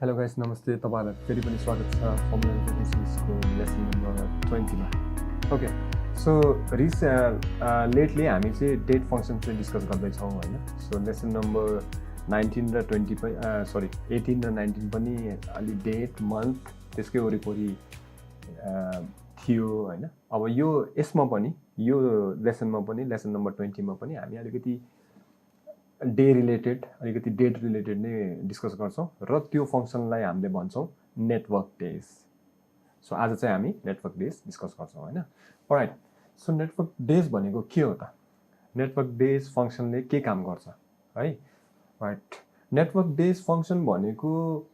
Hello guys, नमस्ते। तपाईहरुलाई फेरि पनि स्वागत छ फर्मुला एजुकेसनको लेसन नम्बर 20 मा। ओके, सो लेटली हामी चाहिँ डेट फंक्सन चाहिँ डिस्कस गर्दै छौं हैन। सो लेसन नम्बर 19 र 20 पनि 18 र 19 पनि अलि डेट मन्थ त्यसकै वरिपरि थियो हैन। अब यो यसमा पनि यो लेसनमा पनि लेसन नम्बर 20 मा पनि हामी अलिकति डे रिलेटेड अलिकति डेट रिलेटेड नै डिस्कस गर्छौं र त्यो फंक्सनलाई हामीले भन्छौं नेटवर्क डेज। सो आज चाहिँ हामी नेटवर्क डेज डिस्कस गर्छौं हैन। अलराइट, सो नेटवर्क डेज भनेको के हो त? नेटवर्क डेज फंक्सनले के काम गर्छ है? राइट, नेटवर्क डेज फंक्सन भनेको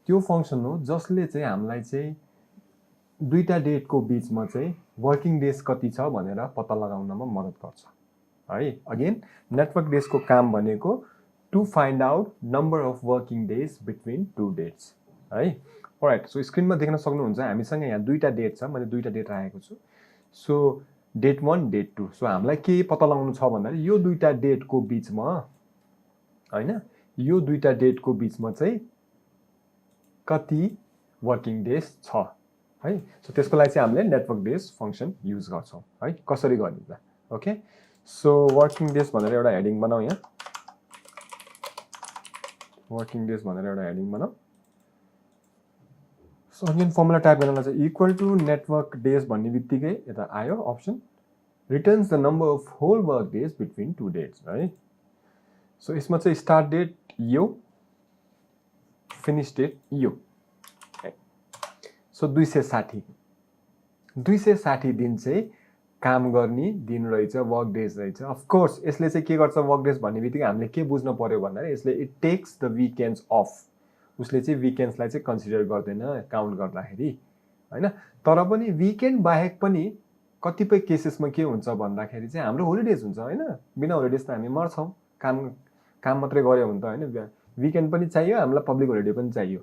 त्यो फंक्सन हो जसले चाहिँ हामीलाई चाहिँ दुईटा डेटको बीचमा चाहिँ वर्किङ डेज कति छ भनेर पत्ता लगाउनमा मद्दत गर्छ है। अगेन, नेटवर्क डेज को काम भनेको to find out number of working days between two dates है। अलराइट, सो स्क्रिनमा देख्न सक्नुहुन्छ हामीसँग यहाँ दुईटा डेट छ। मैले दुईटा डेट राखेको छु। So date 1 date 2। सो हामीलाई के पत्ता लगाउनु छ भन्दा यो दुईटा डेटको बीचमा हैन, यो दुईटा डेटको बीचमा चाहिँ कति वर्किङ डेज छ है। सो त्यसको लागि चाहिँ हामीले नेटवर्क डेज फंक्सन युज गर्छौं है। कसरी गर्ने त? ओके, सो वर्किङ डेज भनेर एउटा हेडिङ बनाऊ। यहाँ वर्किङ डेज भनेर एउटा हेडिङ बनाऊ। सो अगेन फर्मुला टाइप गर्नलाई चाहिँ इक्वल टु नेटवर्क डेज भन्ने बित्तिकै यता आयो option returns the number of whole work days between two dates है। सो यसमा चाहिँ स्टार्ट डेट यो, फिनिश डेट यो। सो 260 दिन चाहिँ काम गर्ने दिन रहेछ, वर्क डेज रहेछ। अफ कोर्स यसले चाहिँ के गर्छ, वर्क डेज भन्ने बित्तिकै हामीले के बुझ्नु पर्यो भन्दा यसले it takes the weekends of. उसले चाहिँ वीकेन्ड्सलाई चाहिँ कन्सिडर गर्दैन काउन्ट गर्दाखेरि हैन। तर पनि वीकेन्ड बाहेक पनि कतिपय केसेसमा के हुन्छ भन्दाखेरि चाहिँ हाम्रो होलिडेज हुन्छ हैन। बिना होलिडेज त हामी मर्छौं। काम मात्रै गर्यो भने त हैन, वीकेन्ड पनि चाहियो, हामीलाई पब्लिक होलिडे पनि चाहियो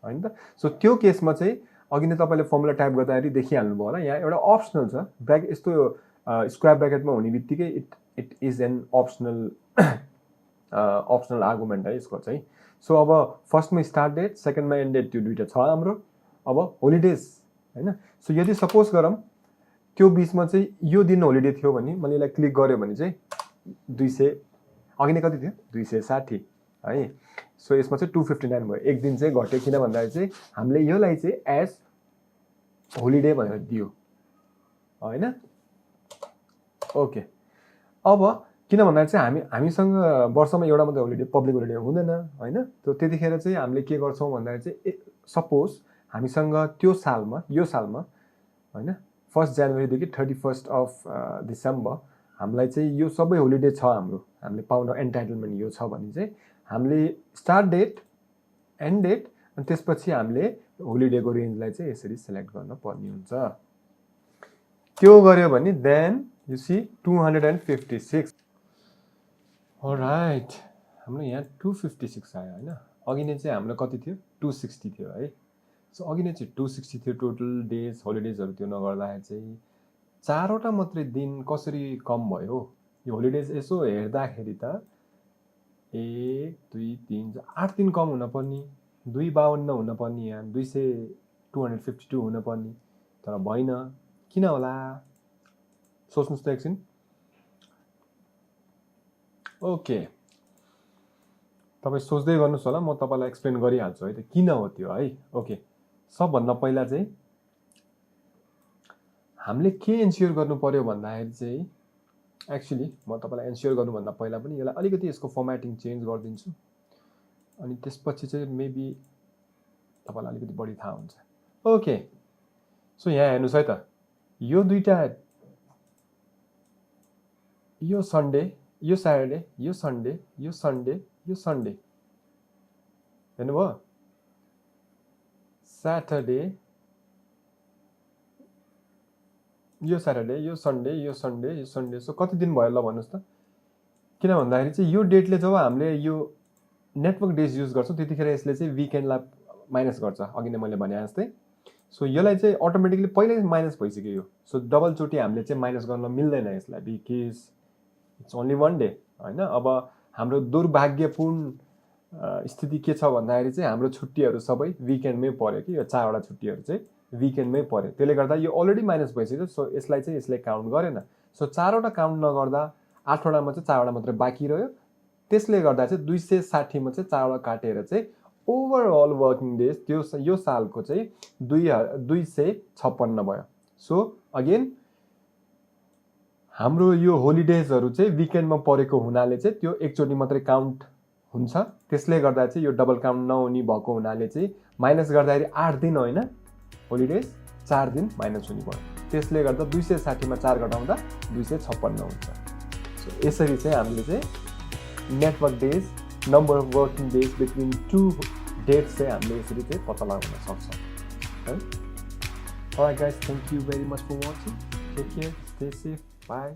हैन त। सो त्यो केसमा चाहिँ अघि नै तपाईले फर्मुला टाइप गर्दाखेरि देखिहाल्नु भयो होला, यहाँ एउटा अप्सनल छ ब्रैकेट। यस्तो स्क्वायर ब्रैकेटमा हुने बित्तिकै it is an optional argument है यसको चाहिँ। सो अब फर्स्टमा स्टार्ट डेट, सेकेन्डमा एन्ड डेट, त्यो दुईटा छ हाम्रो। अब होलिडेज हैन। सो यदि सपोज गरौँ त्यो बीचमा चाहिँ यो दिन होलिडे थियो भने मैले यसलाई क्लिक गर्यो भने चाहिँ 200 अघि नै कति थियो 260 है। सो यसमा चाहिँ 259 भयो। एक दिन चाहिँ घट्यो किन भन्दा चाहिँ हामीले यसलाई चाहिँ एज होलिडे भनेर दियो हैन। ओके, अब किन भन्दा चाहिँ हामीसँग वर्षमा एउटा मात्रै होलिडे पब्लिक होलिडे हुँदैन हैन। त्यो त्यतिखेर चाहिँ हामीले के गर्छौं भन्दा चाहिँ सपोज हामीसँग त्यो सालमा यो सालमा हैन 1 जनवरी देखि 31 अफ डिसेम्बर हामीलाई चाहिँ यो सबै होलिडे छ हाम्रो, हामीले पाउन एन्टाइटलमेन्ट यो छ भने चाहिँ हामीले स्टार्ट डेट, एन्ड डेट अनि त्यसपछि हामीले होलिडेको रेन्जलाई चाहिँ यसरी सिलेक्ट गर्न पर्ने हुन्छ। त्यो गर्यो भने देन यु सी 256। अलराइट, हाम्रो यहाँ 256 आयो हैन। अघि नै चाहिँ हाम्रो कति थियो 260 थियो है। सो अघि नै चाहिँ 260 थियो टोटल डेज होलिडेजहरु त्यो नगर्दाखेरि चाहिँ 4 वटा मात्रै दिन कसरी कम भयो यो होलिडेज यसो हेर्दाखेरि त 1 2 3 8 दिन कम हुन पर्ने, 252 हुन पर्ने, यहाँ 252 हुन पर्ने, तर भएन। किन होला सोच्नुस् त एकछिन। ओके, तपाई सोच्दै गर्नुस् होला, म तपाईलाई एक्सप्लेन गरिहाल्छु है त किन हो त्यो है। ओके, सबभन्दा पहिला चाहिँ हामीले के एन्स्योर गर्नु पर्यो भन्दाखेरि चाहिँ एक्चुअली म तपाईलाई एन्स्योर गर्नुभन्दा पहिला पनि यसलाई अलिकति यसको फर्म्याटिङ चेन्ज गरिदिन्छु अनि त्यसपछि चाहिँ मेबी तपाईलाई अलिकति बढी थाहा हुन्छ। ओके, सो यहाँ हेर्नुस् है त, यो दुईटा यो सन्डे, यो स्याटरडे, यो सन्डे, यो सन्डे, यो सन्डे, हेर्नुभयो स्याटरडे, यो स्याटरडे, यो सन्डे, यो सन्डे, यो सन्डे। सो कति दिन भयो ल भन्नुस् त। किन भन्दाखेरि चाहिँ यो डेटले जब हामीले यो नेटवर्क डेज युज गर्छौं त्यतिखेर यसले चाहिँ वीकेन्डलाई माइनस गर्छ अघि नै मैले भने जस्तै। सो यसलाई चाहिँ अटोमेटिकली पहिल्यै माइनस भइसक्यो यो। सो डबल चोटी हामीले चाहिँ माइनस गर्न मिल्दैन यसलाई बिकज इट्स ओन्ली 1 डे हैन। अब हाम्रो दुर्भाग्यपूर्ण स्थिति के छ भन्दाखेरि चाहिँ हाम्रो छुट्टीहरू सबै विकेन्डमै पर्यो कि यो 4 वटा छुट्टीहरू चाहिँ विकेन्डमै पर्यो त्यसले गर्दा यो अलरेडी माइनस भइसक्यो सो यसलाई चाहिँ यसले काउन्ट गरेन सो 4 वटा काउन्ट नगर्दा 8 वटामा चाहिँ 4 वटा मात्रै बाँकी रह्यो त्यसले गर्दा चाहिँ 260 मा चाहिँ 4 वटा काटेर चाहिँ ओभरअल वर्किङ डेज त्यो यो सालको चाहिँ 256 भयो सो अगेन हाम्रो यो होलिडेजहरू चाहिँ विकेन्डमा परेको हुनाले चाहिँ त्यो एकचोटि मात्रै काउन्ट हुन्छ त्यसले गर्दा चाहिँ यो डबल काउन्ट नहुने भएको हुनाले चाहिँ माइनस गर्दाखेरि 8 दिन होइन होलिडेज 4 दिन माइनस हुने भयो त्यसले गर्दा 260 मा 4 घटाउँदा 256 हुन्छ सो यसरी चाहिँ हामीले चाहिँ network days number of working days between two dates चाहिँ हामीले यसरी चाहिँ पत्ता लगाउन सक्छौँ है Alright guys, thank you very much for watching. Take care, stay safe, bye.